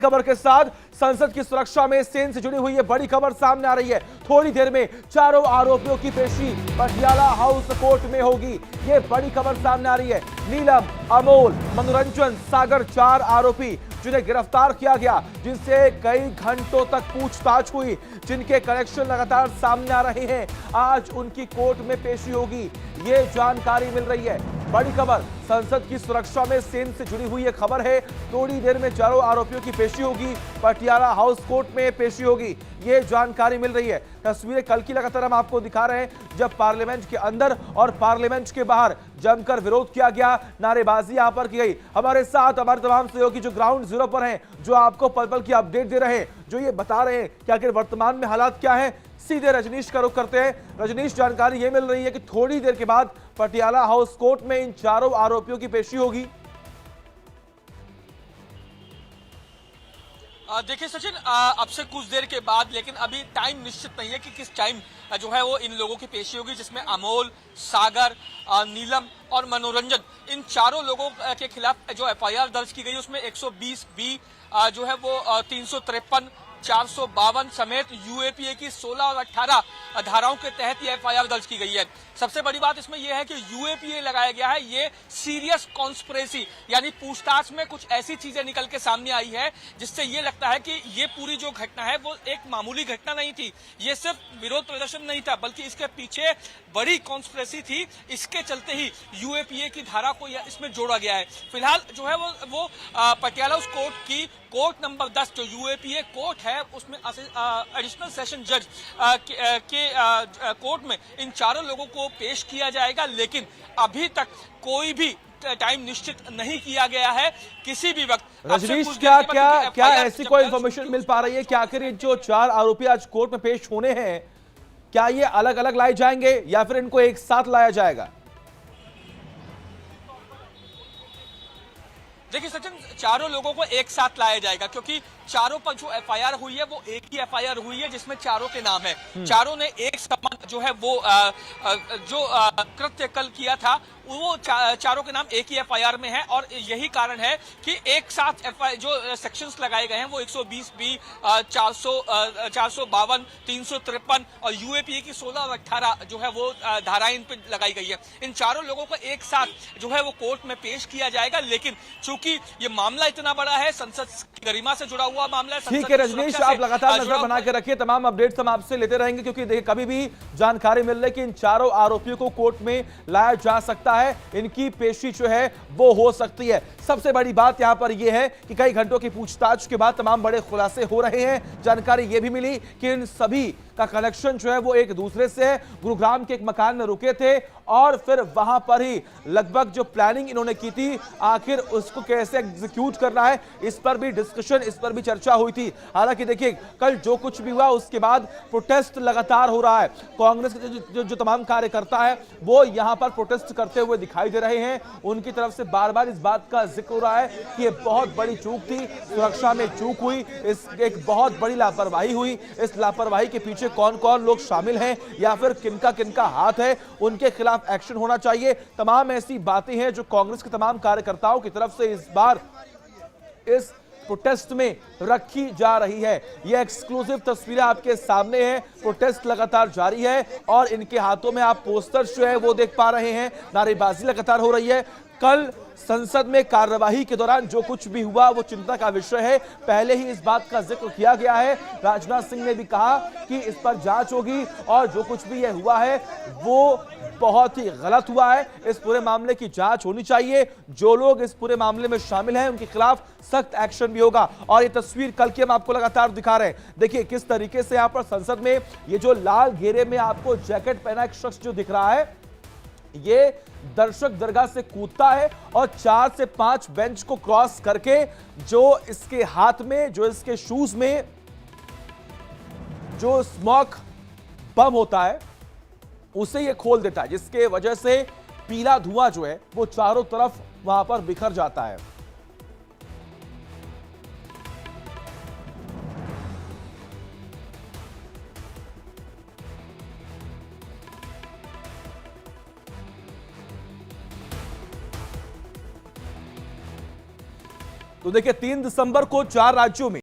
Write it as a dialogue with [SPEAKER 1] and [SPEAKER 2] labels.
[SPEAKER 1] खबर के साथ संसद की सुरक्षा में सेन से जुड़ी हुई ये बड़ी खबर सामने आ रही है। थोड़ी देर में चारों आरोपियों की पेशी पटियाला हाउस कोर्ट में होगी। ये बड़ी खबर सामने आ रही है। नीलम, अमोल, मनोरंजन, सागर, 4 आरोपी जिन्हें गिरफ्तार किया गया, जिनसे कई घंटों तक पूछताछ हुई, जिनके कनेक्शन लगातार सामने आ रहे हैं, आज उनकी कोर्ट में पेशी होगी। ये जानकारी मिल रही है। बड़ी खबर, संसद की सुरक्षा में सेन से जुड़ी हुई यह खबर है। थोड़ी देर में चारों आरोपियों की पेशी होगी, पटियाला हाउस कोर्ट में पेशी होगी, ये जानकारी मिल रही है। तस्वीरें कल की लगातार हम आपको दिखा रहे हैं, जब पार्लियामेंट के अंदर और पार्लियामेंट के बाहर जमकर विरोध किया गया, नारेबाजी यहां पर की गई। हमारे साथ हमारे तमाम सहयोगी जो ग्राउंड जीरो पर हैं, जो आपको पल पल की अपडेट दे रहे हैं, जो ये बता रहे हैं कि आखिर वर्तमान में हालात क्या है, सीधे रजनीश का रुख करते हैं। रजनीश, जानकारी ये मिल रही है कि थोड़ी देर के बाद पटियाला हाउस कोर्ट में इन चारों आरोपियों की पेशी होगी।
[SPEAKER 2] देखिए सचिन, अब से कुछ देर के बाद, लेकिन अभी टाइम निश्चित नहीं है कि किस टाइम जो है वो इन लोगों की पेशी होगी, जिसमें अमोल, सागर, नीलम और मनोरंजन, इन चारों लोगों के खिलाफ जो एफआईआर दर्ज की गई उसमें 120 बी जो है वो 353, 452 समेत यूएपीए की 16 और 18 धाराओं के तहत ये एफआईआर दर्ज की गई है। सबसे बड़ी बात इसमें यह है कि यूएपीए लगाया गया है, ये सीरियस कॉन्स्पिरेसी, यानी पूछताछ में कुछ ऐसी चीजें निकल के सामने आई है जिससे ये लगता है कि ये पूरी जो घटना है वो एक मामूली घटना नहीं थी, ये सिर्फ विरोध प्रदर्शन नहीं था, बल्कि इसके पीछे बड़ी कॉन्स्पिरेसी थी। इसके चलते ही यूएपीए की धारा को इसमें जोड़ा गया है। फिलहाल जो है वो पटियाला हाउस कोर्ट की कोर्ट नंबर 10 जो यूएपीए कोर्ट है, उसमें एडिशनल सेशन जज के कोर्ट में इन चारों लोगों को पेश किया जाएगा, लेकिन अभी तक कोई भी टाइम निश्चित नहीं किया गया है। किसी भी वक्त
[SPEAKER 1] रजनीश, क्या ऐसी कोई इंफॉर्मेशन मिल पा रही है कि आखिर ये जो 4 आरोपी आज कोर्ट में पेश होने हैं, क्या ये अलग अलग लाए जाएंगे या फिर इनको एक साथ लाया जाएगा?
[SPEAKER 2] देखिए सचिन, चारों लोगों को एक साथ लाया जाएगा, क्योंकि चारों पर जो एफआईआर हुई है वो एक ही एफआईआर हुई है, जिसमें चारों के नाम है। चारों ने एक समान जो है वो कृत्य कल किया था, वो चारों के नाम एक ही एफआईआर में है, और यही कारण है कि एक साथ जो सेक्शंस लगाए गए हैं वो 120 बी, 452, 353 और यूएपीए की 16 और 18 जो है वो धाराएं इन पर लगाई गई है। इन चारों लोगों को एक साथ जो है वो कोर्ट में पेश किया जाएगा, लेकिन चूंकि ये मामला इतना बड़ा है, संसद की गरिमा से जुड़ा हुआ मामला है।
[SPEAKER 1] ठीक है रजनीश, आप लगातार नजर बना के रखिए, तमाम अपडेट्स हम आपसे लेते रहेंगे, क्योंकि देखिए कभी भी जानकारी मिल रही है कि इन चारों आरोपियों को कोर्ट में लाया जा सकता है, इनकी पेशी जो है वो हो सकती है। सबसे बड़ी बात यहां पर यह है कि कई घंटों की पूछताछ के बाद तमाम बड़े खुलासे हो रहे हैं। जानकारी यह भी मिली कि इन सभी का कनेक्शन जो है वो एक दूसरे से है। गुरुग्राम के एक मकान में रुके थे और फिर वहां पर ही लगभग जो प्लानिंग इन्होंने की थी, आखिर उसको कैसे एग्जीक्यूट करना है, इस पर भी डिस्कशन, इस पर भी चर्चा हुई थी। हालांकि देखिए कल जो कुछ भी हुआ उसके बाद प्रोटेस्ट लगातार हो रहा है। कांग्रेस के जो तमाम कार्यकर्ता है वो यहां पर प्रोटेस्ट करते हुए दिखाई दे रहे हैं। उनकी तरफ से बार बार इस बात का जिक्र हो रहा है कि यह बहुत बड़ी चूक थी, सुरक्षा में चूक हुई, इस एक बहुत बड़ी लापरवाही हुई। इस लापरवाही के पीछे कौन कौन लोग शामिल हैं या फिर किनका किनका हाथ है, उनके खिलाफ एक्शन होना चाहिए। तमाम ऐसी बातें हैं जो कांग्रेस के तमाम कार्यकर्ताओं की तरफ से इस बार इस प्रोटेस्ट में रखी जा रही है। यह एक्सक्लूसिव तस्वीरें आपके सामने हैं। प्रोटेस्ट लगातार जारी है और इनके हाथों में आप पोस्टर्स जो है वो देख पा रहे हैं। नारेबाजी लगातार हो रही है। कल संसद में कार्यवाही के दौरान जो कुछ भी हुआ वो चिंता का विषय है। पहले ही इस बात का जिक्र किया गया है। राजनाथ सिंह ने भी कहा कि इस पर जांच होगी और जो कुछ भी यह हुआ है वो बहुत ही गलत हुआ है। इस पूरे मामले की जांच होनी चाहिए। जो लोग इस पूरे मामले में शामिल हैं उनके खिलाफ सख्त एक्शन भी होगा। और ये तस्वीर कल की हम आपको लगातार दिखा रहे हैं। देखिए किस तरीके से यहां पर संसद में ये जो लाल घेरे में आपको जैकेट पहना एक शख्स जो दिख रहा है, ये दर्शक दरगाह से कूदता है और 4 से 5 बेंच को क्रॉस करके जो इसके हाथ में, जो इसके शूज में जो स्मोक बम होता है उसे ये खोल देता है, जिसके वजह से पीला धुआं जो है वो चारों तरफ वहां पर बिखर जाता है। तो तो देखिए 3 दिसंबर को 4 राज्यों में